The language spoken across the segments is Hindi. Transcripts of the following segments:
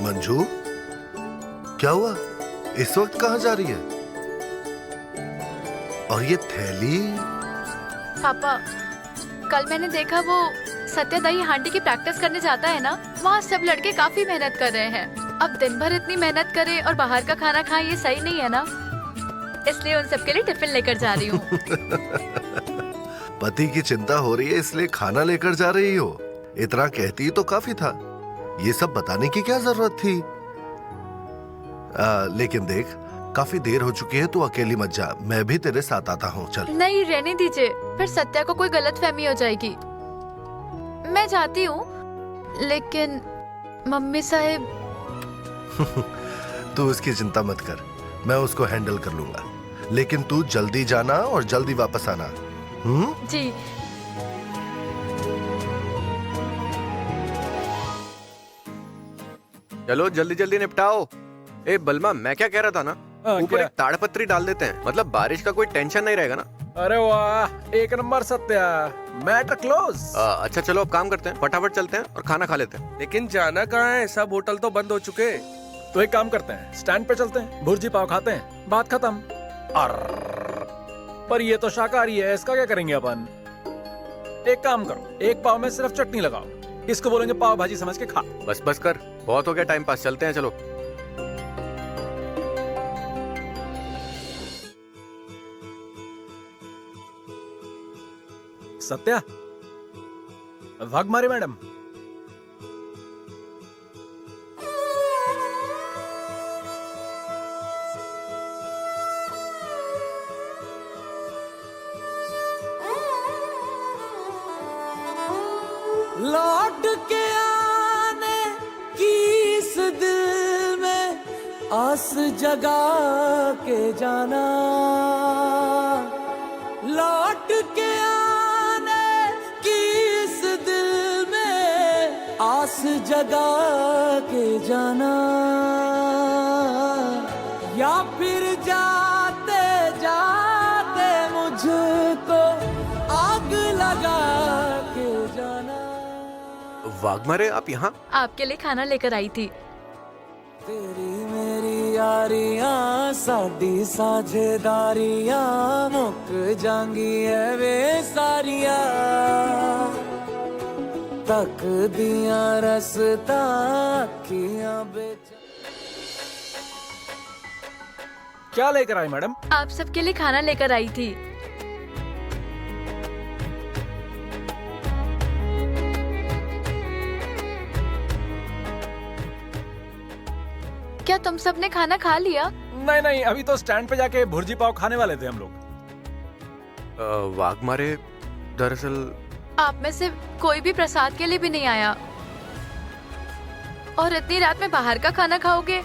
मंजू, क्या हुआ? इस वक्त कहाँ जा रही है? और ये थैली? पापा, कल मैंने देखा वो सत्या दही हांडी की प्रैक्टिस करने जाता है ना, वहाँ सब लड़के काफी मेहनत कर रहे हैं। अब दिन भर इतनी मेहनत करे और बाहर का खाना खाएं, ये सही नहीं है ना, इसलिए उन सबके लिए टिफिन लेकर जा रही हूँ। पति की चिंता हो रही है इसलिए खाना लेकर जा रही हो? इतना कहती तो काफी था, ये सब बताने की क्या जरूरत थी? लेकिन देख, काफी देर हो चुकी है, तू अकेली मत जा, मैं भी तेरे साथ आता हूँ। चल। नहीं, रहने दीजिए, फिर सत्या को कोई गलतफहमी हो जाएगी। मैं जाती हूँ, लेकिन मम्मी साहब। तू उसकी चिंता मत कर, मैं उसको हैंडल कर लूंगा, लेकिन तू जल्दी जाना और जल्दी वापस आना। जी। चलो जल्दी जल्दी निपटाओ। ए बलमा, मैं क्या कह रहा था ना, ऊपर एक ताड़पत्री डाल देते हैं, मतलब बारिश का कोई टेंशन नहीं रहेगा ना। अरे वाह, एक नंबर सत्या, मैटर क्लोज। अच्छा चलो अब काम करते हैं, फटाफट चलते हैं और खाना खा लेते हैं। लेकिन जाना कहाँ है? सब होटल तो बंद हो चुके। तो एक काम करते हैं, स्टैंड पे चलते हैं, भुर्जी पाव खाते हैं, बात खत्म। पर ये तो शाकाहारी है, इसका क्या करेंगे अपन? एक काम करो, एक पाव में सिर्फ चटनी लगाओ, इसको बोलेंगे पाव भाजी समझ के खा। बस बस कर, बहुत हो गया टाइम पास, चलते हैं चलो। सत्या, वाघमारे मैडम। लौट के आने की इस दिल में आस जगा के जाना, लौट के आने की इस दिल में आस जगा के जाना, या फिर जाते जाते मुझको आग लगा के जाना। वाघमारे, आप यहाँ? आपके लिए खाना लेकर आई थी। तेरी मेरी यारियां, साडी साझेदारियां, मुक जांगी है वे सारियां, तक दियां रसता अखियां बेच। क्या लेकर आई मैडम? आप सबके लिए खाना लेकर आई थी। क्या तुम सबने खाना खा लिया? नहीं नहीं, अभी तो स्टैंड पे जाके भुर्जी पाव खाने वाले थे हम लोग। वाघमारे, दरअसल आप में से कोई भी प्रसाद के लिए भी नहीं आया, और इतनी रात में बाहर का खाना खाओगे,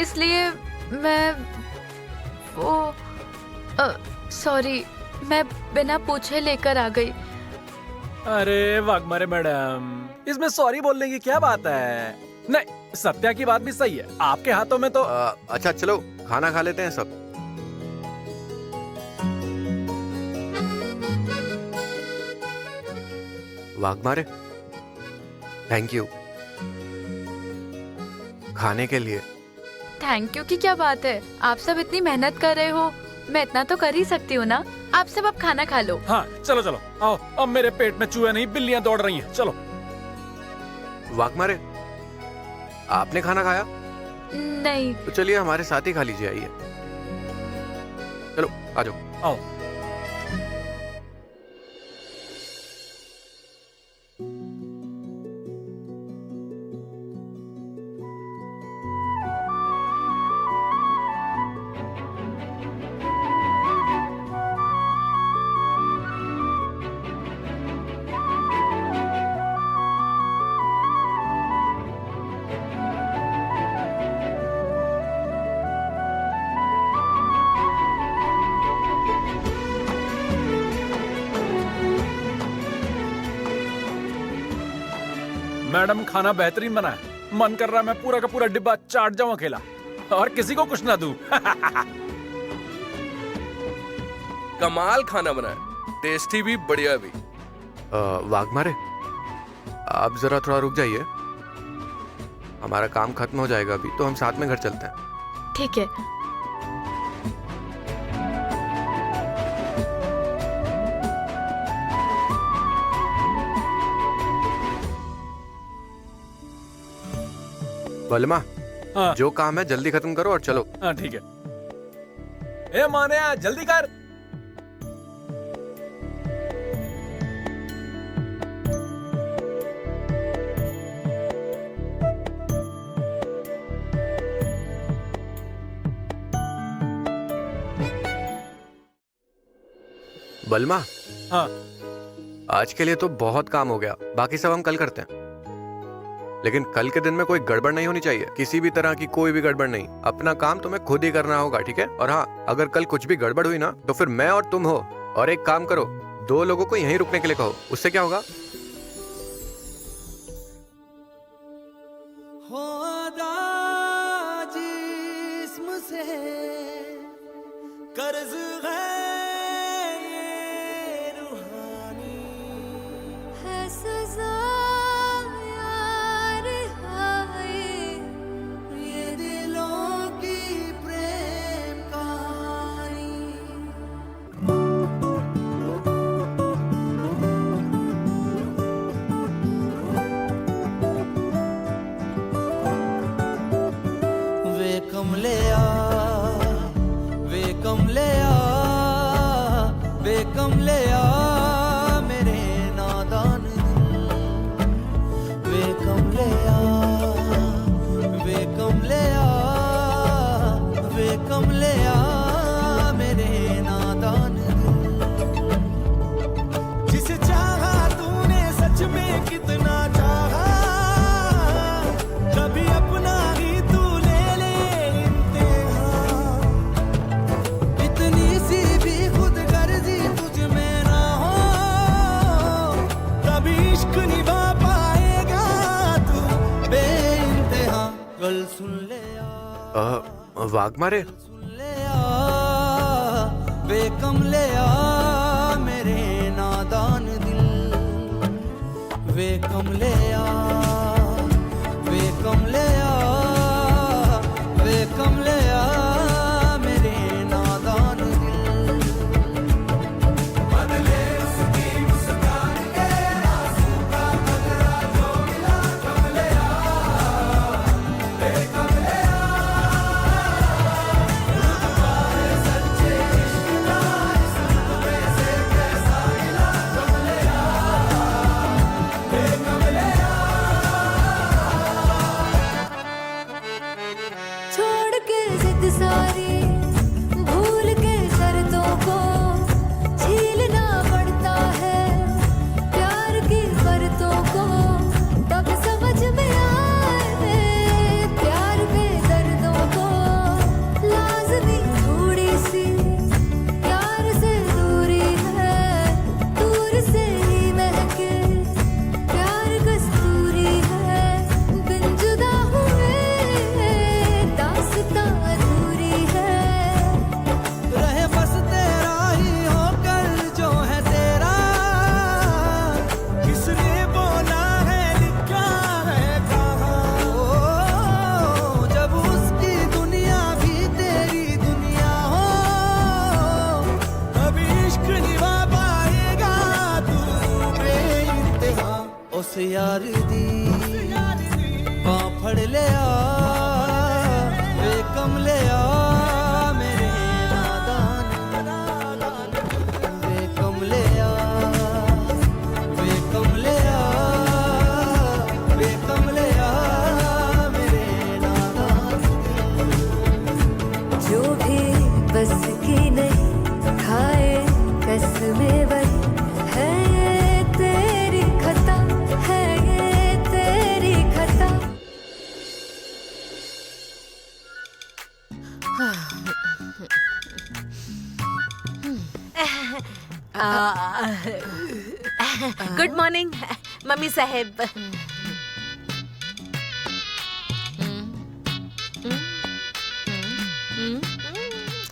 इसलिए मैं सॉरी, मैं बिना पूछे लेकर आ गई। अरे वाघमारे मैडम, इसमें सॉरी बोलने की क्या बात है? नहीं, सत्या की बात भी सही है, आपके हाथों में तो। अच्छा चलो खाना खा लेते हैं सब। वाघमारे, थैंक यू खाने के लिए। थैंक यू की क्या बात है, आप सब इतनी मेहनत कर रहे हो, मैं इतना तो कर ही सकती हूँ ना। आप सब अब खाना खा लो। हाँ चलो चलो, आओ, अब मेरे पेट में चूहे नहीं बिल्लियां दौड़ रही हैं, चलो। वाघमारे, आपने खाना खाया? नहीं। तो चलिए हमारे साथ ही खा लीजिए, आइए। चलो आ जाओ। आओ। मैडम, खाना बेहतरीन बना है, मन कर रहा है मैं पूरा का पूरा डिब्बा चाट जाऊं अकेला, और किसी को कुछ ना दूं। कमाल खाना बना है, टेस्टी भी बढ़िया भी। वाघमारे, आप जरा थोड़ा रुक जाइए, हमारा काम खत्म हो जाएगा अभी, तो हम साथ में घर चलते हैं। ठीक है। बलमा, हाँ जो काम है जल्दी खत्म करो और चलो। हाँ ठीक है। ए मानिया जल्दी कर। बलमा, हाँ आज के लिए तो बहुत काम हो गया, बाकी सब हम कल करते हैं। लेकिन कल के दिन में कोई गड़बड़ नहीं होनी चाहिए, किसी भी तरह की कोई भी गड़बड़ नहीं। अपना काम तुम्हें खुद ही करना होगा, ठीक है? और हाँ, अगर कल कुछ भी गड़बड़ हुई ना तो फिर मैं और तुम हो। और एक काम करो, 2 लोगों को यहीं रुकने के लिए कहो, उससे क्या होगा? जिस्म से कर्ज है ये रूहानी, है सजा यार हाय, ये दिलों की प्रेम कहानी। वे कमलिया, वे कमलिया, वे कमलिया मेरे नादान दिल। वे कमलिया, वे कमलिया, वे कमलिया मेरे नादान दिल। जिसे चाहा तूने सच में कितना चाहा, कभी अपना ही तू ले ले इम्तिहान। इतनी सी भी खुद गर्जी तुझ में ना हो, कभी इश्क निभा पाएगा तू बेइंतहा। कल सुन ले वाघमारे, सुन ले वे कमलिया मेरे नादान दिल। वे कमलिया, वे कमलिया, वे कमलिया मेरे नादान दिल। बदले उसकी मुस्कान के आंसू का बदला जो मिला, कमलिया, वे कमलिया। रुतबा सच्चे इश्क का इस रुतबे से कैसा मिला, कमलिया, वे कमलिया। छोड़ के जिद सारी, भूल के शर्तों को झीलना पड़ता है, प्यार की शर्तों को तब समझ में आए, प्यार के दर्दों को लाज़मी थोड़ी सी प्यार से दूरी है, दूर से ही महके प्यार कस्तूरी है, बिन जुदा हुए दास्तां अधूरी है। रहे बस तेरा ही होकर जो है तेरा, किसने बोला है लिखा है कहाँ। ओ, जब उसकी दुनिया भी तेरी दुनिया हो, कभी इश्क निभा पाएगा तू बेइंतहा। उस यार दी बां फड़ लिया, वे कमलिया मेरे नादान। वे कमलिया, वे कमलिया, वे कमलिया मेरे नादान। जो भी बस की नहीं खाए कसमें वही है, ये तेरी खता है, ये तेरी खता। गुड मॉर्निंग मम्मी साहेब।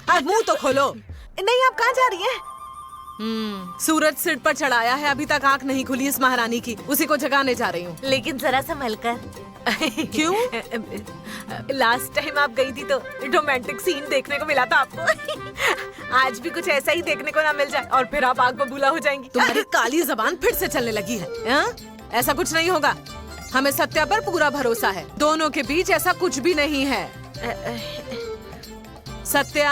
आज मुंह तो खोलो। नहीं, आप कहाँ जा रही हैं? सूरज सिर पर चढ़ाया है, अभी तक आंख नहीं खुली इस महारानी की। उसी को जगाने जा रही हूँ। लेकिन जरा संभल कर। क्यों? लास्ट टाइम आप गई थी तो रोमांटिक सीन देखने को मिला था आपको। आज भी कुछ ऐसा ही देखने को ना मिल जाए और फिर आप आग बबूला हो जाएंगी। तुम्हारी काली जबान फिर से चलने लगी है, हाँ? ऐसा कुछ नहीं होगा। हमें सत्या पर पूरा भरोसा है। दोनों के बीच ऐसा कुछ भी नहीं है। सत्या,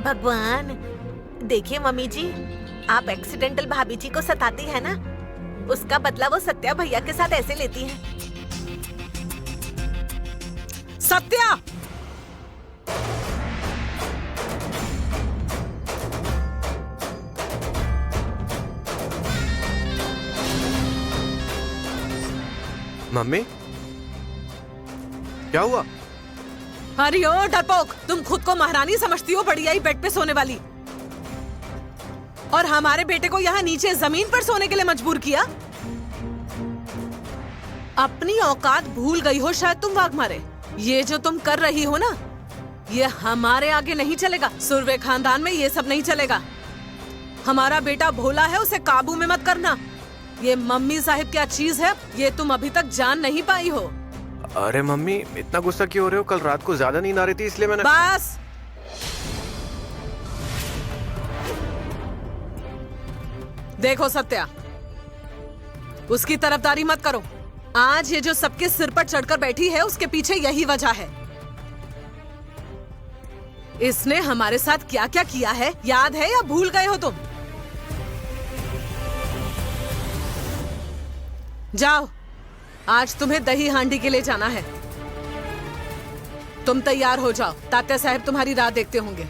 भगवान, देखिए मम्मी जी, आप एक्सीडेंटल भाभी जी को सताती है ना, उसका बदला वो सत्या भैया के साथ ऐसे लेती है। सत्या! मम्मी, क्या हुआ? अरे ओ डरपोक, तुम खुद को महारानी समझती हो, बढ़िया ही बेड पे सोने वाली, और हमारे बेटे को यहाँ नीचे जमीन पर सोने के लिए मजबूर किया। अपनी औकात भूल गई हो शायद तुम, वाघमारे। ये जो तुम कर रही हो ना, ये हमारे आगे नहीं चलेगा। सुरवे खानदान में ये सब नहीं चलेगा। हमारा बेटा भोला है, उसे काबू में मत करना। ये मम्मी साहिब क्या चीज है, ये तुम अभी तक जान नहीं पाई हो। अरे मम्मी, इतना गुस्सा क्यों हो रहे हो? कल रात को ज्यादा नींद आ रही थी इसलिए मैंने। बस, देखो सत्या, उसकी तरफदारी मत करो। आज ये जो सबके सिर पर चढ़कर बैठी है, उसके पीछे यही वजह है। इसने हमारे साथ क्या क्या किया है याद है या भूल गए हो तुम? जाओ, आज तुम्हें दही हांडी के लिए जाना है। तुम तैयार हो जाओ, तात्या साहब तुम्हारी राह देखते होंगे।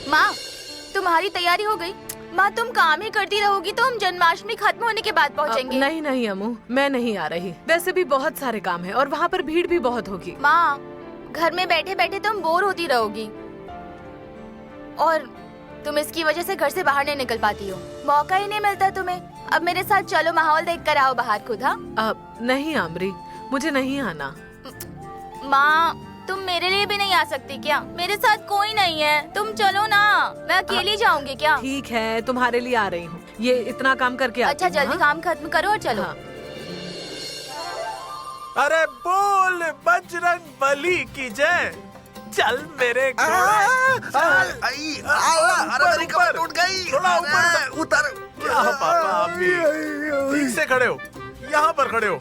माँ, तुम्हारी तैयारी हो गई? माँ, तुम काम ही करती रहोगी तो हम जन्माष्टमी खत्म होने के बाद पहुँचेंगे। नहीं नहीं अम्मू, मैं नहीं आ रही। वैसे भी बहुत सारे काम है और वहाँ पर भीड़ भी बहुत होगी। माँ, घर में बैठे बैठे तुम बोर होती रहोगी और तुम इसकी वजह से घर से बाहर नहीं निकल पाती हो। मौका ही नहीं मिलता तुम्हें। अब मेरे साथ चलो, माहौल देख कर आओ बाहर खुद। हाँ? नहीं आमरी, मुझे नहीं आना। माँ, तुम मेरे लिए भी नहीं आ सकती क्या? मेरे साथ कोई नहीं है, तुम चलो ना। मैं अकेली जाऊंगी क्या? ठीक है, तुम्हारे लिए आ रही हूँ। ये इतना काम करके आती अच्छा, हूँ, जल्दी हाँ? काम खत्म करो और चलो। हाँ। अरे बोल बजरंग बली की जय। चल मेरे अरे मेरी कमर टूट गई। थोड़ा ऊपर उतर। क्या पापा, अभी ठीक से खड़े हो, यहाँ पर खड़े हो,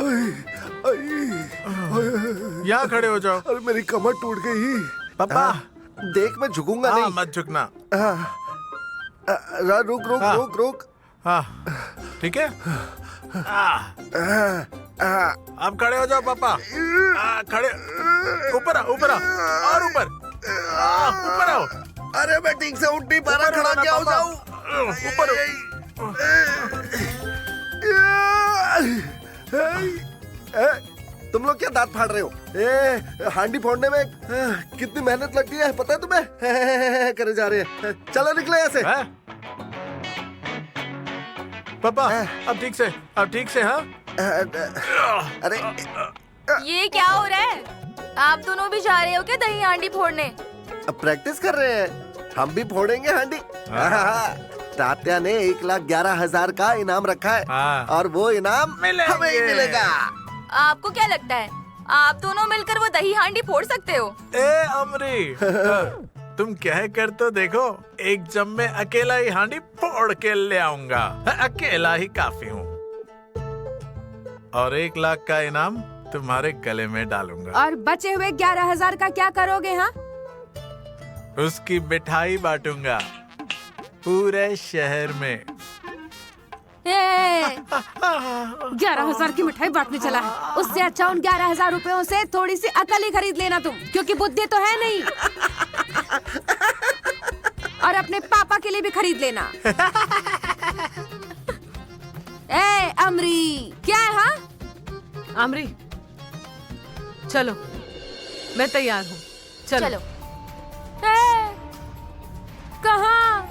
यहाँ खड़े हो जाओ। अरे मेरी कमर टूट गई पापा। देख, मैं झुकूंगा हाँ, नहीं। मत झुकना। रुक रुक हाँ। रुक रुक। हाँ, ठीक है। अब खड़े हो जाओ पापा। खड़े, ऊपर आओ, ऊपर आओ, और ऊपर, ऊपर आओ। अरे मैं ठीक से उठ नहीं पा रहा, खड़ा क्या हो जाऊं? ऊपर तुम लोग क्या दांत फाड़ रहे हो? हांडी फोड़ने में कितनी मेहनत लगती है पता है तुम्हें? करे जा रहे हैं। चलो निकले ऐसे। पापा, अब ठीक से, अब ठीक से। हाँ, अरे ये क्या हो रहा है? आप दोनों भी जा रहे हो क्या दही हांडी फोड़ने? अब प्रैक्टिस कर रहे हैं, हम भी फोड़ेंगे हांडी। तात्या ने 1,11,000 का इनाम रखा है और वो इनाम हमें ही मिलेगा। आपको क्या लगता है आप दोनों मिलकर वो दही हांडी फोड़ सकते हो? ए अमरी, तुम कह कर तो देखो, एक जम में अकेला ही हांडी फोड़ के ले आऊंगा। अकेला ही काफी हूँ, और 1 लाख का इनाम तुम्हारे गले में डालूंगा। और बचे हुए 11,000 का क्या करोगे? हाँ, उसकी मिठाई बांटूंगा पूरे शहर में। 11,000 की मिठाई बांटने चला है। उससे अच्छा उन 11,000 रुपयों से थोड़ी सी अकल ही खरीद लेना तुम, क्योंकि बुद्धि तो है नहीं। और अपने पापा के लिए भी खरीद लेना। ए अमरी, क्या है? हाँ आमरी, चलो मैं तैयार हूँ। चलो। कहाँ?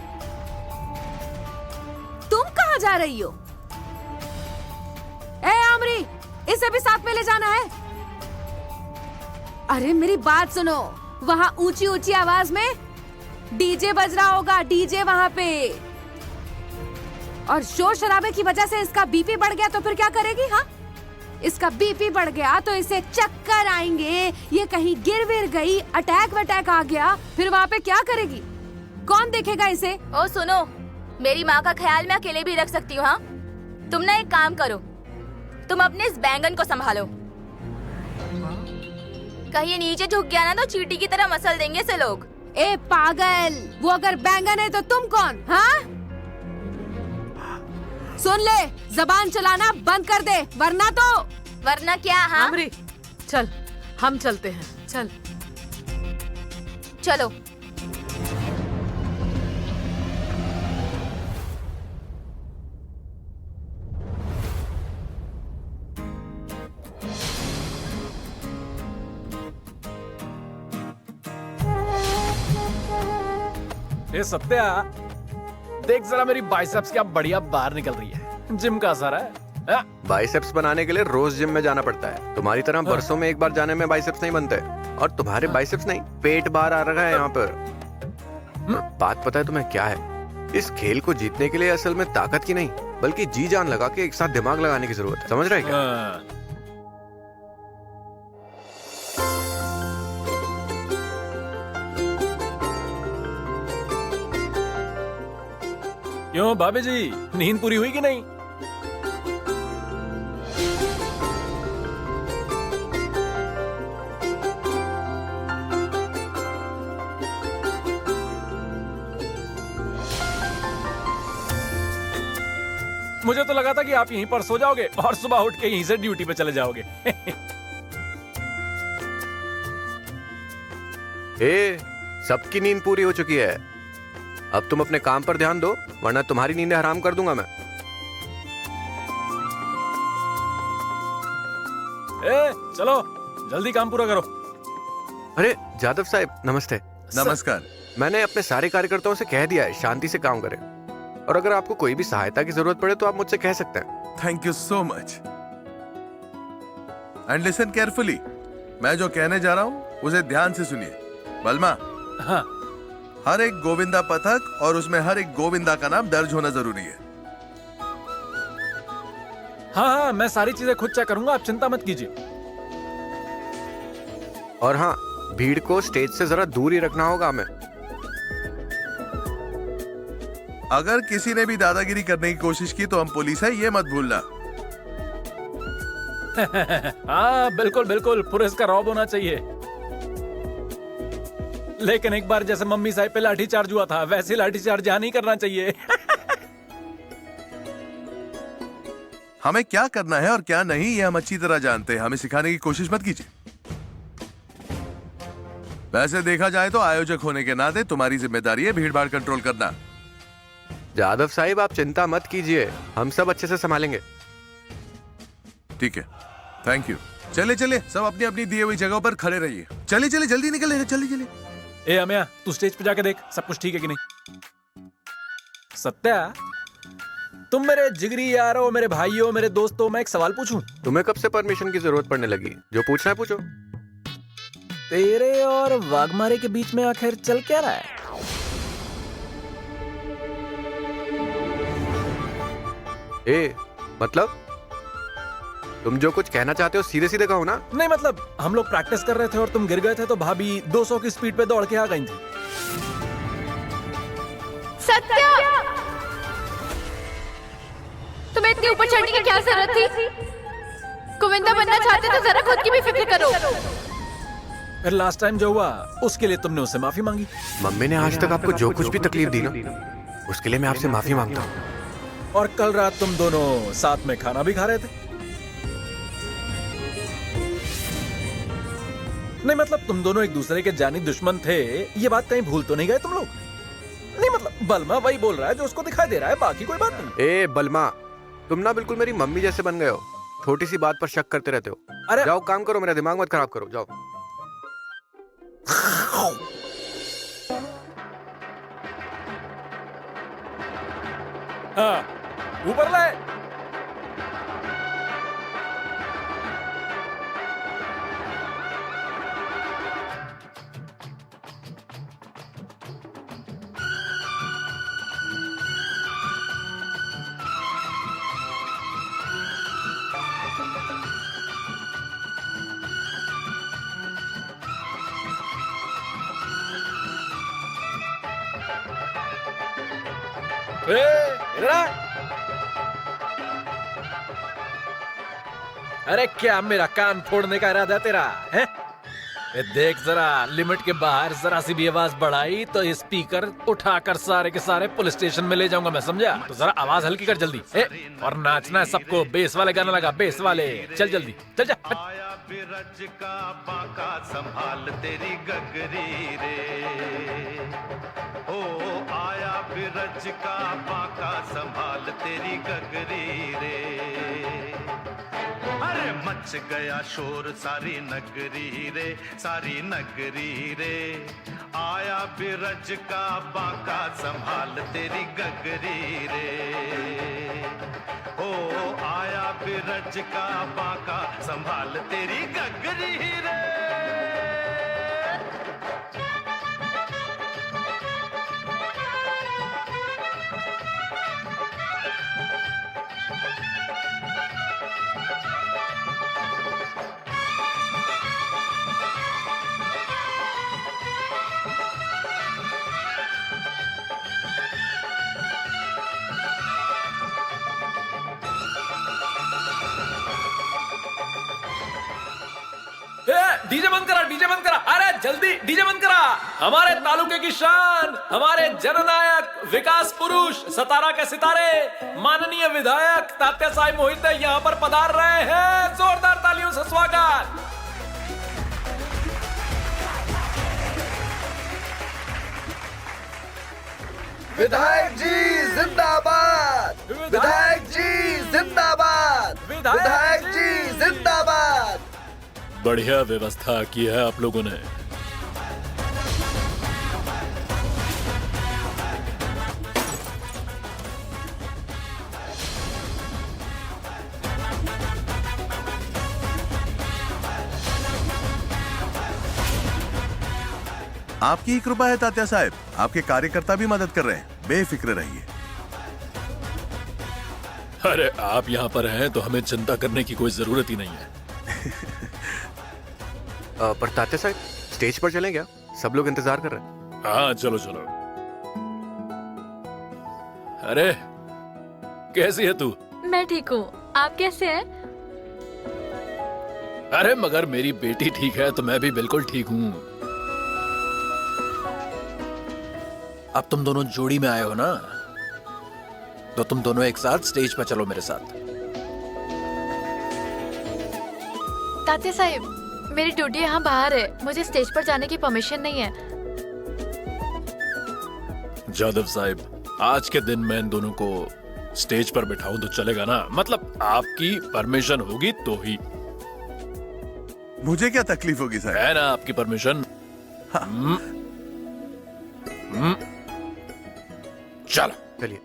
तुम कहाँ जा रही हो? ए आमरी, इसे भी साथ में ले जाना है। अरे मेरी बात सुनो, वहाँ ऊंची ऊंची आवाज में डीजे बज रहा होगा, डीजे वहाँ पे। और शोर शराबे की वजह से इसका बीपी बढ़ गया तो फिर क्या करेगी? हाँ, इसका बीपी बढ़ गया तो इसे चक्कर आएंगे, ये कहीं गिर विर गई, अटैक वटैक आ गया, फिर वहाँ पे क्या करेगी? कौन देखेगा इसे? ओ सुनो, मेरी माँ का ख्याल मैं अकेले भी रख सकती हूँ। हाँ, तुम ना एक काम करो, तुम अपने इस बैंगन को संभालो। कहीं ये नीचे झुक गया ना तो चींटी की तरह मसल देंगे इसे लोग। ए पागल, वो अगर बैंगन है तो तुम कौन? हाँ, सुन ले, जबान चलाना बंद कर दे, वरना क्या? हाँ आमरी, चल हम चलते हैं। चल चलो। ए सत्या, देख जरा मेरी बाइसेप्स क्या बढ़िया बाहर निकल रही है। जिम का असर है। बाइसेप्स बनाने के लिए रोज जिम में जाना पड़ता है। तुम्हारी तरह बरसों में एक बार जाने में बाइसेप्स नहीं बनते। और तुम्हारे बाइसेप्स नहीं, पेट बाहर आ रहा है यहाँ पर। और बात पता है तुम्हें क्या है? इस खेल को जीतने के लिए असल में ताकत की नहीं, बल्कि जी जान लगा के एक साथ दिमाग लगाने की जरूरत है। समझ रहे क्या? क्यों भाभी जी, नींद पूरी हुई कि नहीं? मुझे तो लगा था कि आप यहीं पर सो जाओगे और सुबह उठ के यहीं से ड्यूटी पे चले जाओगे। सबकी नींद पूरी हो चुकी है। अब तुम अपने काम पर ध्यान दो, वरना तुम्हारी नींदें हराम कर दूंगा मैं। चलो जल्दी काम पूरा करो। अरे जादव साहब, नमस्ते। नमस्कार। मैंने अपने सारे कार्यकर्ताओं से कह दिया है शांति से काम करें, और अगर आपको कोई भी सहायता की जरूरत पड़े तो आप मुझसे कह सकते हैं। Thank you so much. And listen carefully, मैं जो कहने जा रहा हूँ उसे ध्यान से सुनिए। बलमा, हाँ। हर एक गोविंदा पथक और उसमें हर एक गोविंदा का नाम दर्ज होना जरूरी है। हाँ, मैं सारी चीजें खुद चेक करूंगा, आप चिंता मत कीजिए। और हाँ, भीड़ को स्टेज से जरा दूर ही रखना होगा हमें। अगर किसी ने भी दादागिरी करने की कोशिश की तो हम पुलिस है, ये मत भूलना। हाँ बिल्कुल बिल्कुल, पुलिस का रौब होना चाहिए। लेकिन एक बार जैसे मम्मी साहब पे लाठी चार्ज हुआ था, वैसे लाठी चार्ज यहाँ नहीं करना चाहिए। हमें क्या करना है और क्या नहीं ये हम अच्छी तरह जानते हैं, हमें सिखाने की कोशिश मत कीजिए। वैसे देखा जाए तो आयोजक होने के नाते तुम्हारी जिम्मेदारी है भीड़ भाड़ कंट्रोल करना। जादव साहिब, आप चिंता मत कीजिए, हम सब अच्छे से संभालेंगे। ठीक है, थैंक यू। चले चले, सब अपनी अपनी दिए हुई जगह पर खड़े रहिए। चले चले, जल्दी निकले, चले चले। ए अमिया, तू स्टेज पे जाके देख सब कुछ ठीक है कि नहीं। सत्या, तुम मेरे जिगरी यार हो, मेरे भाई हो, मेरे दोस्त हो। मैं एक सवाल पूछूं? तुम्हें कब से परमिशन की जरूरत पड़ने लगी? जो पूछना है पूछो। तेरे और वाघमारे के बीच में आखिर चल क्या रहा है? मतलब तुम जो कुछ कहना चाहते हो सीधे सीधे कहो ना। नहीं मतलब, हम लोग प्रैक्टिस कर रहे थे और तुम गिर गए थे तो भाभी 200 की स्पीड पे दौड़ के आ गई थी। सत्या, तुम्हें इतनी ऊपर चढ़ने की क्या जरूरत थी? गोविंदा बनना चाहते तो जरा खुद की भी फिक्र करो। फिर लास्ट टाइम जो हुआ उसके लिए तुमने उससे माफी मांगी। मम्मी ने आज तक आपको जो कुछ भी तकलीफ दी ना, उसके लिए मैं आपसे माफी मांगता हूँ। और कल रात तुम दोनों साथ में खाना भी खा रहे थे। नहीं मतलब तुम दोनों एक दूसरे के जानी दुश्मन थे, ये बात कहीं भूल तो नहीं गए तुम लोग? नहीं मतलब बलमा वही बोल रहा है जो उसको दिखाई दे रहा है, बाकी कोई बात नहीं। ए बलमा, तुम ना बिल्कुल मेरी मम्मी जैसे बन गए हो, छोटी सी बात पर शक करते रहते हो। अरे जाओ काम करो, मेरा दिमाग मत खराब करो, जाओ। हाँ, ऊपर ले। इधर आ। अरे क्या मेरा कान फोड़ने का इरादा तेरा है? देख जरा, लिमिट के बाहर जरा सी भी आवाज बढ़ाई तो स्पीकर उठाकर सारे के सारे पुलिस स्टेशन में ले जाऊंगा मैं, समझा? तो जरा आवाज हल्की कर जल्दी। और नाचना है सबको, बेस वाले गाना लगा, बेस वाले। चल जल्दी, चल जा। आया बिरज का बाका संभाल तेरी गगरी रे, ओ आया बिरज का बाका संभाल तेरी गगरी रे। अरे मच गया शोर सारी नगरी रे, सारी नगरी रे। आया बिरज का बाका संभाल तेरी गगरी रे, ओ आया बिरज का बाका संभाल तेरी गगरी रे। डीजे बंद करा, डीजे बंद करा, अरे जल्दी डीजे बंद करा। हमारे तालुके की शान, हमारे जननायक, विकास पुरुष, सतारा के सितारे, माननीय विधायक तात्या साहब मोहिते यहाँ पर पधार रहे हैं। जोरदार तालियों से स्वागत। विधायक जी जिंदाबाद, विधायक जी जिंदाबाद, विधायक जी जिंदाबाद। बढ़िया व्यवस्था की है आप लोगों ने। आपकी ही कृपा है तात्या साहब, आपके कार्यकर्ता भी मदद कर रहे हैं, बेफिक्र रहिए। अरे आप यहाँ पर हैं तो हमें चिंता करने की कोई जरूरत ही नहीं है। पर तात्या साहब, स्टेज पर चलें क्या? सब लोग इंतजार कर रहे हैं। हाँ चलो चलो। अरे कैसी है तू? मैं ठीक हूँ, आप कैसे हैं? अरे मगर मेरी बेटी ठीक है तो मैं भी बिल्कुल ठीक हूँ। अब तुम दोनों जोड़ी में आए हो ना, तो तुम दोनों एक साथ स्टेज पर चलो मेरे साथ। तात्या साहब, मेरी ड्यूटी यहाँ बाहर है, मुझे स्टेज पर जाने की परमिशन नहीं है। जादव साहब, आज के दिन मैं इन दोनों को स्टेज पर बिठाऊं तो चलेगा ना? मतलब आपकी परमिशन होगी तो ही। मुझे क्या तकलीफ होगी साहब? है ना आपकी परमिशन? हाँ। चलो चलिए।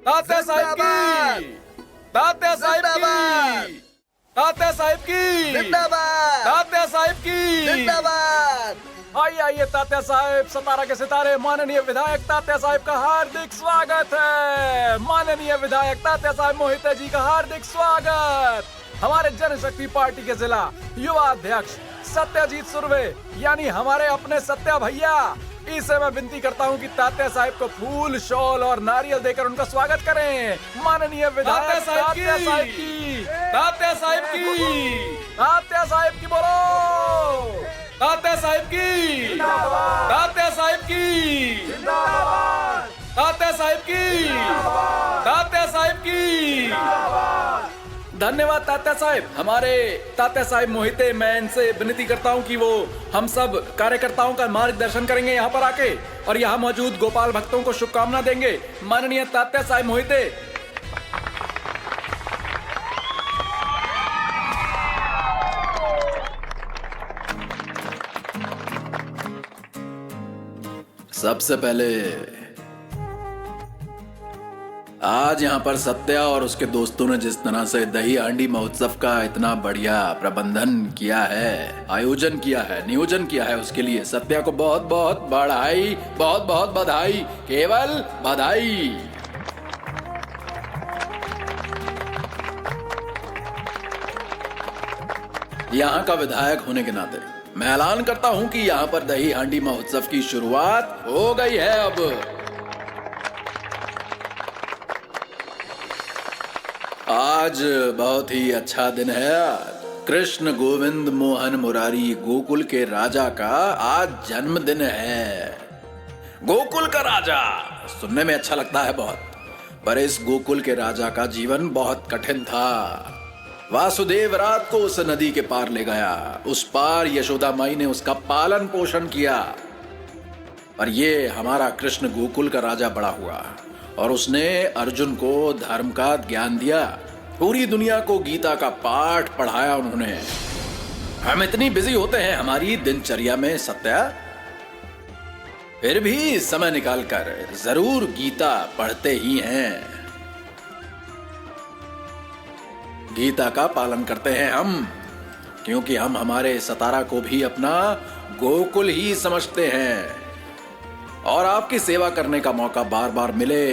तात्या साहब की, तात्या साहब की, तात्या साहब की जिंदाबाद, तात्या साहब की जिंदाबाद। आइए आइए तात्या साहब, सतारा के सितारे, माननीय विधायक तात्या साहब का हार्दिक स्वागत है। माननीय विधायक तात्या साहब मोहिते जी का हार्दिक स्वागत। हमारे जनशक्ति पार्टी के जिला युवा अध्यक्ष सत्यजीत सुर्वे यानी हमारे अपने सत्या भैया, इसे मैं विनती करता हूँ कि तात्या साहब को फूल, शॉल और नारियल देकर उनका स्वागत करें। माननीय विधायक तात्या साहब की, तात्या साहब की, तात्या साहब की बोलो, तात्या साहब की, तात्या साहब की, तात्या साहिब की, तात्या साहिब की। धन्यवाद तात्या साहिब। हमारे तात्या साहिब मोहिते, मैं इनसे विनती करता हूं कि वो हम सब कार्यकर्ताओं का मार्गदर्शन करेंगे यहाँ पर आके, और यहाँ मौजूद गोपाल भक्तों को शुभकामना देंगे। माननीय तात्या साहिब मोहिते। सबसे पहले आज यहाँ पर सत्या और उसके दोस्तों ने जिस तरह से दही हांडी महोत्सव का इतना बढ़िया प्रबंधन किया है, आयोजन किया है, नियोजन किया है, उसके लिए सत्या को बहुत बहुत बधाई, बहुत बहुत बधाई, केवल बधाई। यहाँ का विधायक होने के नाते मैं ऐलान करता हूँ कि यहाँ पर दही हांडी महोत्सव की शुरुआत हो गई है। अब आज बहुत ही अच्छा दिन है। कृष्ण गोविंद मोहन मुरारी गोकुल के राजा का आज जन्मदिन है। गोकुल का राजा सुनने में अच्छा लगता है बहुत, पर इस गोकुल के राजा का जीवन बहुत कठिन था। वासुदेव रात को उस नदी के पार ले गया, उस पार यशोदा माई ने उसका पालन पोषण किया, और ये हमारा कृष्ण गोकुल का राजा बड़ा हुआ और उसने अर्जुन को धर्म का ज्ञान दिया। पूरी दुनिया को गीता का पाठ पढ़ाया उन्होंने। हम इतनी बिजी होते हैं हमारी दिनचर्या में सत्या, फिर भी समय निकालकर जरूर गीता पढ़ते ही हैं। गीता का पालन करते हैं हम, क्योंकि हम हमारे सतारा को भी अपना गोकुल ही समझते हैं, और आपकी सेवा करने का मौका बार बार मिले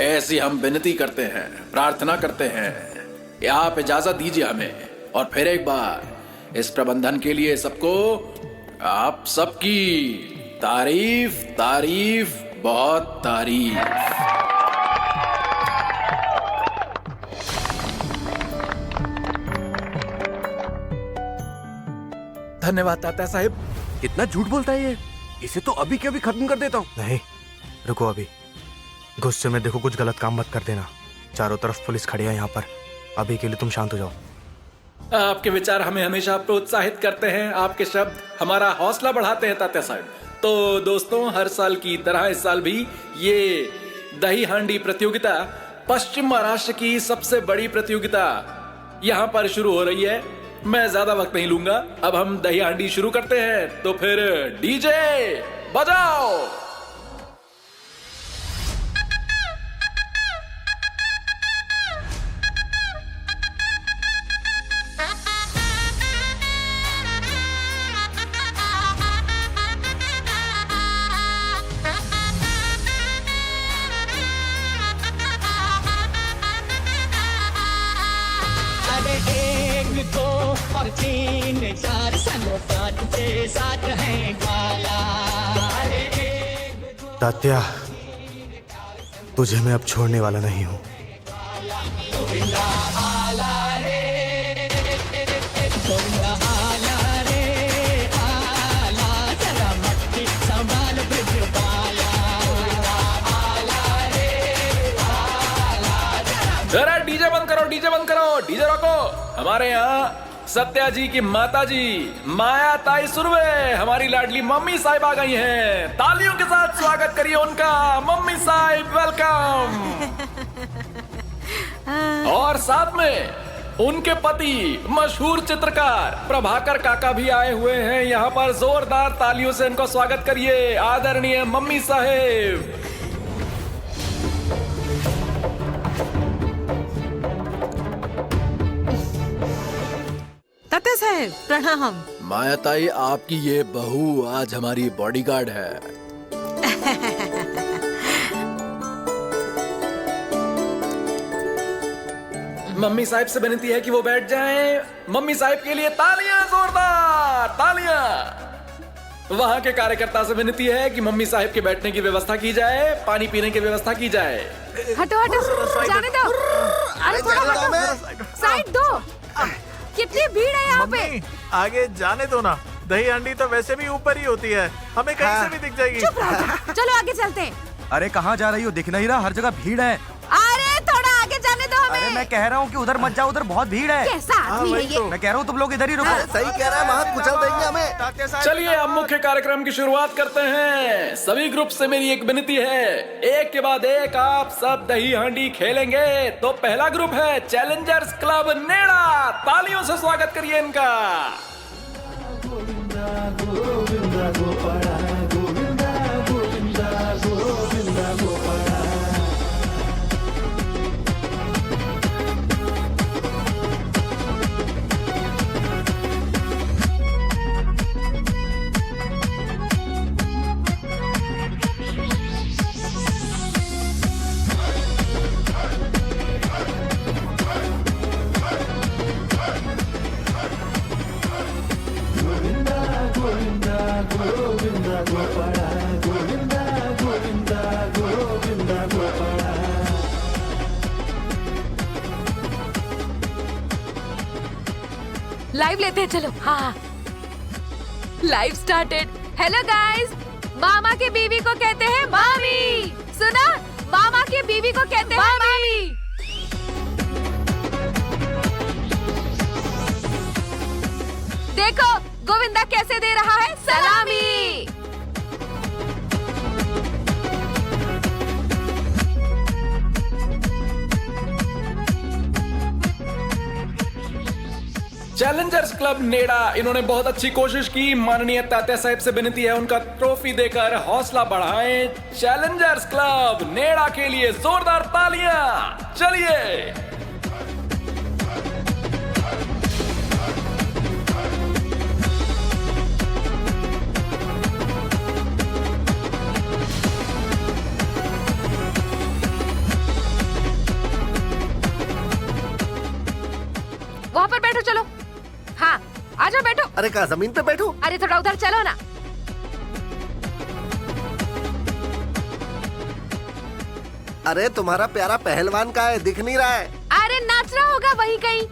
ऐसी हम विनती करते हैं, प्रार्थना करते हैं कि आप इजाजत दीजिए हमें। और फिर एक बार इस प्रबंधन के लिए सबको, आप सबकी तारीफ तारीफ बहुत तारीफ। धन्यवाद तात्या साहिब। कितना झूठ बोलता है ये, इसे तो अभी के अभी खत्म कर देता हूँ। नहीं रुको, अभी गुस्से में देखो कुछ गलत काम मत कर देना। चारों तरफ पुलिस खड़ी है यहाँ पर, अभी के लिए तुम शांत हो जाओ। आपके विचार हमें हमेशा प्रोत्साहित करते हैं, आपके शब्द हमारा हौसला बढ़ाते हैं तात्या साहब। तो दोस्तों, हर साल की तरह इस साल भी ये दही हांडी प्रतियोगिता पश्चिम महाराष्ट्र की सबसे बड़ी प्रतियोगिता यहाँ पर शुरू हो रही है। मैं ज्यादा वक्त नहीं लूंगा, अब हम दही हांडी शुरू करते हैं। तो फिर डीजे बजाओ। तात्या, तुझे मैं अब छोड़ने वाला नहीं हूँ। जरा डीजे बंद करो, डीजे बंद करो, डीजे रोको। हमारे यहाँ सत्या जी की माता जी माया ताई सुरवे, हमारी लाडली मम्मी साहिब आ गई हैं। तालियों के साथ स्वागत करिए उनका। Mummy Sahib welcome. और साथ में उनके पति मशहूर चित्रकार प्रभाकर काका भी आए हुए हैं यहाँ पर। जोरदार तालियों से इनको स्वागत करिए, आदरणीय मम्मी साहिब। तात्या साहब प्रणाम। माया ताई, आपकी ये बहू आज हमारी बॉडीगार्ड है। मम्मी साहिब से विनती है कि वो बैठ जाएं। मम्मी साहिब के लिए तालियां, जोरदार तालियां। वहाँ के कार्यकर्ता से विनती है कि मम्मी साहिब के बैठने की व्यवस्था की जाए, पानी पीने की व्यवस्था की जाए। हटो हटो, जाने दो। अरे थोड़ा साइड दो, कितनी भीड़ है यहाँ पे। आगे जाने दो ना, दही हांडी तो वैसे भी ऊपर ही होती है, हमें कहीं से भी दिख जाएगी। चुप रहो, चलो आगे चलते हैं। अरे कहाँ जा रही हो? दिख नहीं रहा? हर जगह भीड़ है। अरे थोड़ा आगे जाने दो हमें। अरे मैं कह रहा हूँ कि उधर मत जाओ, उधर बहुत भीड़ है। कैसा आदमी है ये? मैं कह रहा हूँ तुम लोग इधर ही रुको। सही कह रहा है, वहाँ कुचल देंगे हमें। चलिए अब मुख्य कार्यक्रम की शुरुआत करते हैं। सभी ग्रुप से मेरी एक विनती है, एक के बाद एक आप सब दही हांडी खेलेंगे। तो पहला ग्रुप है चैलेंजर्स क्लब नेड़ा। तालियों से स्वागत करिए इनका। लाइव लेते हैं, चलो। हाँ, लाइव स्टार्टेड। हेलो गाइस, मामा की बीवी को कहते हैं मामी। सुना, मामा की बीवी को कहते हैं मामी। देखो गोविंदा कैसे दे रहा है सलामी। चैलेंजर्स क्लब नेड़ा, इन्होंने बहुत अच्छी कोशिश की। माननीय तात्या साहब से विनती है उनका ट्रॉफी देकर हौसला बढ़ाएं। चैलेंजर्स क्लब नेड़ा के लिए जोरदार तालियां। चलिए। वहाँ पर बैठो, चलो। हाँ, आजा बैठो। अरे कहाँ जमीन पे बैठो? अरे थोड़ा उधर चलो ना। अरे तुम्हारा प्यारा पहलवान का है, दिख नहीं रहा है। अरे नाच रहा होगा वहीं कहीं।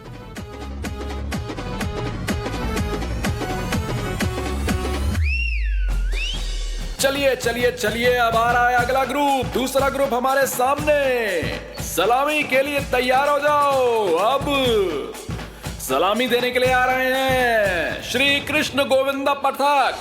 चलिए चलिए चलिए, अब आ रहा है अगला ग्रुप। दूसरा ग्रुप हमारे सामने। सलामी के लिए तैयार हो जाओ। अब सलामी देने के लिए आ रहे हैं श्री कृष्ण गोविंदा पथक।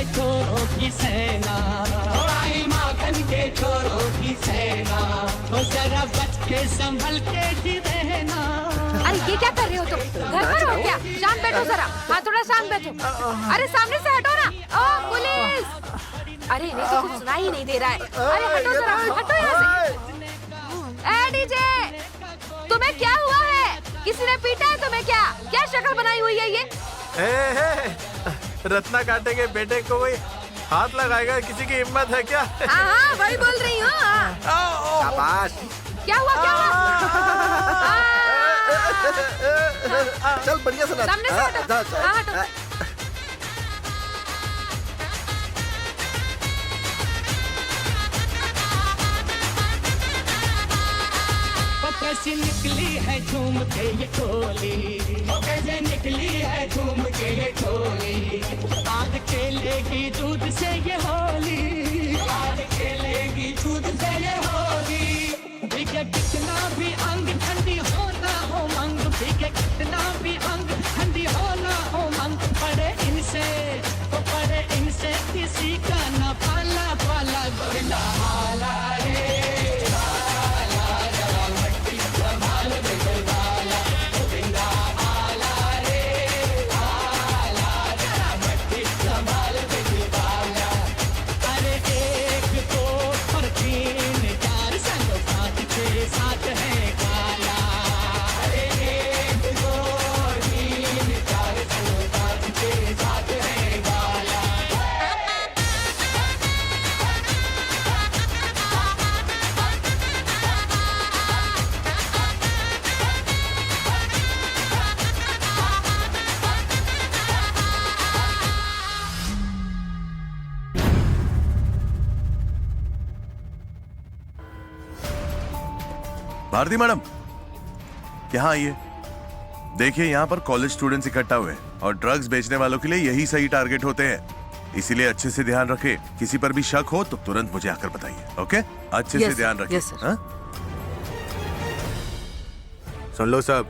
छोरों की सेना, आई माखन के छोरों की सेना, तो जरा बच के संभल के जी रहना। अरे ये क्या कर रहे हो तुम? घर पर हो क्या? शांत बैठो जरा। हाँ, थोड़ा शांत बैठो। अरे सामने से हटो ना। ओ पुलिस! अरे इन्हें तो कुछ सुना ही नहीं दे रहा है। अरे हटो जरा, हटो यहाँ से। ए डीजे, तुम्हें क्या हुआ है? किसी ने पीटा है तुम्हें क्या? क्या शक्ल बनाई हुई है ये? रत्ना काटे के बेटे को कोई हाथ लगाएगा? किसी की हिम्मत है क्या? हाँ हाँ, वही बोल रही हूँ। शाबाश। क्या हुआ, क्या हुआ? चल बढ़िया से नाच। सामने से हटो। हाँ, हटो। कैसे निकली है झूम के ये टोली, कैसे निकली है झूम के ये टोली। आज खेलेगी दूध से ये होली, आज खेलेगी दूध से ये होली। भीगे कितना भी अंग ठंडी हो ना हो मंग, भीगे कितना भी अंग ठंडी हो ना हो मंग। पड़े इनसे तो पड़े इनसे किसी का न पाला पाला। गोविंदा हाला रे भारती मैडम, यहाँ आइए। देखिए, यहाँ पर कॉलेज स्टूडेंट्स इकट्ठा हुए हैं और ड्रग्स बेचने वालों के लिए यही सही टारगेट होते हैं। इसीलिए अच्छे से ध्यान रखें। किसी पर भी शक हो तो तुरंत मुझे आकर बताइए। ओके, अच्छे से ध्यान रखिए। हाँ? सुन लो सब,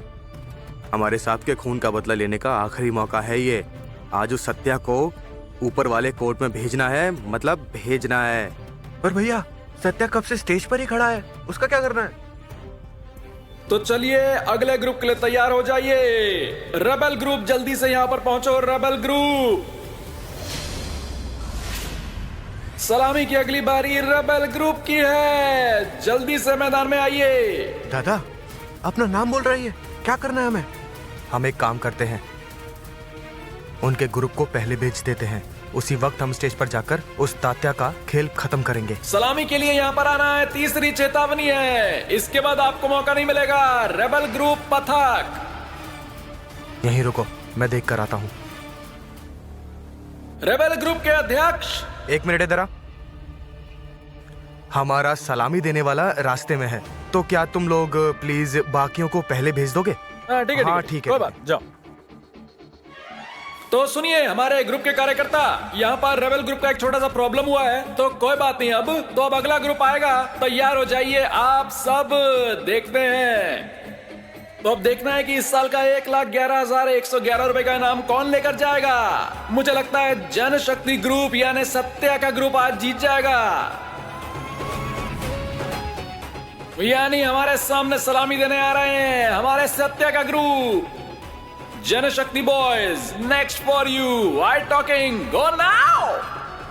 हमारे साहब के खून का बदला लेने का आखिरी मौका है ये। आज उस सत्या को ऊपर वाले कोर्ट में भेजना है, मतलब भेजना है। पर भैया, सत्या कब से स्टेज पर ही खड़ा है, उसका क्या करना है? तो चलिए अगले ग्रुप के लिए तैयार हो जाइए। रेबल ग्रुप जल्दी से यहाँ पर पहुंचो। रेबल ग्रुप, सलामी की अगली बारी रेबल ग्रुप की है। जल्दी से मैदान में आइए। दादा, अपना नाम बोल रही है, क्या करना है हमें? हम एक काम करते हैं, उनके ग्रुप को पहले भेज देते हैं। उसी वक्त हम स्टेज पर जाकर उस तात्या का खेल खत्म करेंगे। सलामी के लिए यहाँ पर आना है। तीसरी चेतावनी है, इसके बाद आपको मौका नहीं मिलेगा। रेबल ग्रुप पथक, यहीं रुको, मैं देख कर आता हूँ। रेबल ग्रुप के अध्यक्ष, एक मिनट इधर आ। हमारा सलामी देने वाला रास्ते में है, तो क्या तुम लोग प्लीज बाकियों को पहले भेज दोगे? ठीक है, हाँ ठीक है, कोई बात, जाओ। तो सुनिए हमारे ग्रुप के कार्यकर्ता, यहाँ पर रेबल ग्रुप का एक छोटा सा प्रॉब्लम हुआ है, तो कोई बात नहीं। अब अगला ग्रुप आएगा, तैयार हो जाइए आप सब। देखते हैं, तो अब देखना है कि इस साल का 1,11,111 रुपए का इनाम कौन लेकर जाएगा। मुझे लगता है जनशक्ति ग्रुप यानी सत्या का ग्रुप आज जीत जाएगा। यानी हमारे सामने सलामी देने आ रहे हैं हमारे सत्या का group. Janshakti boys, next for you. I talking, go now.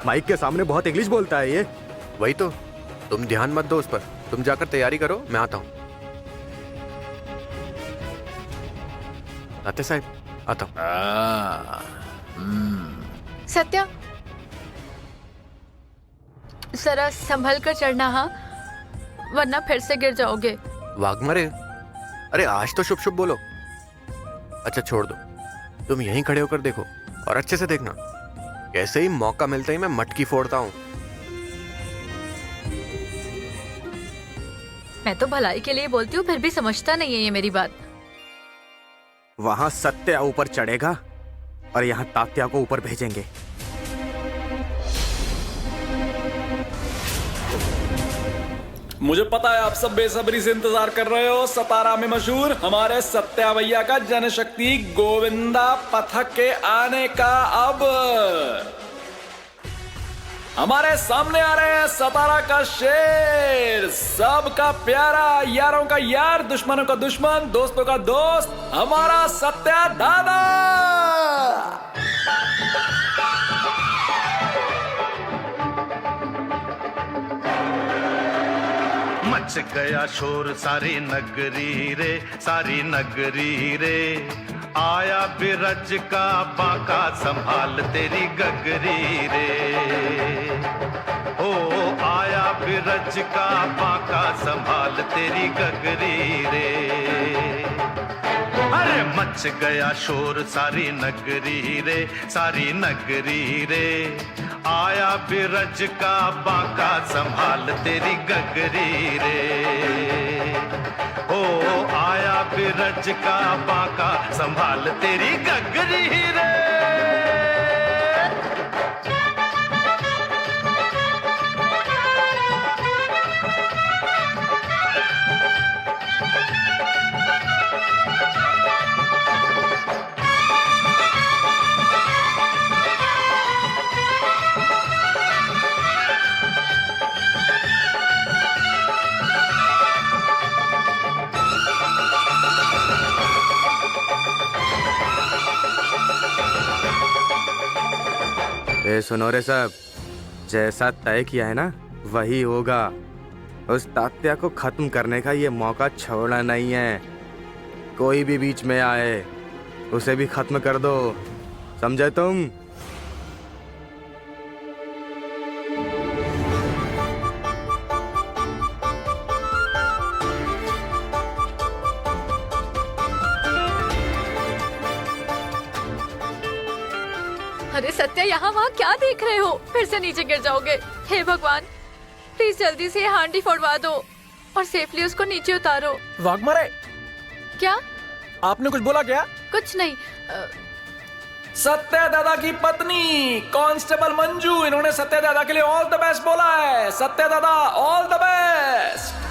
Mic के सामने बहुत इंग्लिश बोलता है ये। वही तो, तुम ध्यान मत दो उस पर, तुम जाकर तैयारी करो, मैं आता हूँ। आते साहब, आता हूँ। सत्या, जरा संभल कर चढ़ना, हाँ, वरना फिर से गिर जाओगे। वाघमरे, अरे आज तो शुभ शुभ बोलो। अच्छा छोड़ दो, तुम यहीं खड़े होकर देखो और अच्छे से देखना। कैसे ही मौका मिलते ही मैं मटकी फोड़ता हूँ। मैं तो भलाई के लिए बोलती हूँ, फिर भी समझता नहीं है ये मेरी बात। वहां सत्या ऊपर चढ़ेगा और यहाँ तात्या को ऊपर भेजेंगे। मुझे पता है आप सब बेसब्री से इंतजार कर रहे हो सतारा में मशहूर हमारे सत्या भैया का जनशक्ति गोविंदा पथक के आने का। अब हमारे सामने आ रहे हैं सतारा का शेर, सबका प्यारा, यारों का यार, दुश्मनों का दुश्मन, दोस्तों का दोस्त, हमारा सत्या दादा। मच गया शोर सारी नगरी रे, सारी नगरी रे। आया बिरज का बाका संभाल तेरी गगरी रे। ओ आया बिरज का बाका संभाल तेरी गगरी रे। अरे मच गया शोर सारी नगरी रे, सारी नगरी रे। आया बिरज का बाका संभाल तेरी गगरी रे। ओ आया बिरज का बाका संभाल तेरी गगरी रे। सुनो रे साहब, जैसा तय किया है ना वही होगा। उस तात्या को खत्म करने का ये मौका छोड़ना नहीं है। कोई भी बीच में आए उसे भी खत्म कर दो, समझे तुम? अरे सत्या, यहाँ वहाँ क्या देख रहे हो? फिर से नीचे गिर जाओगे। हे भगवान, प्लीज जल्दी से ये हांडी फोड़वा दो और सेफली उसको नीचे उतारो। वाघमारे, क्या? आपने कुछ बोला क्या? कुछ नहीं। सत्या दादा की पत्नी कांस्टेबल मंजू, इन्होंने सत्या दादा के लिए ऑल द बेस्ट बोला है। सत्या दादा ऑल द बेस्ट।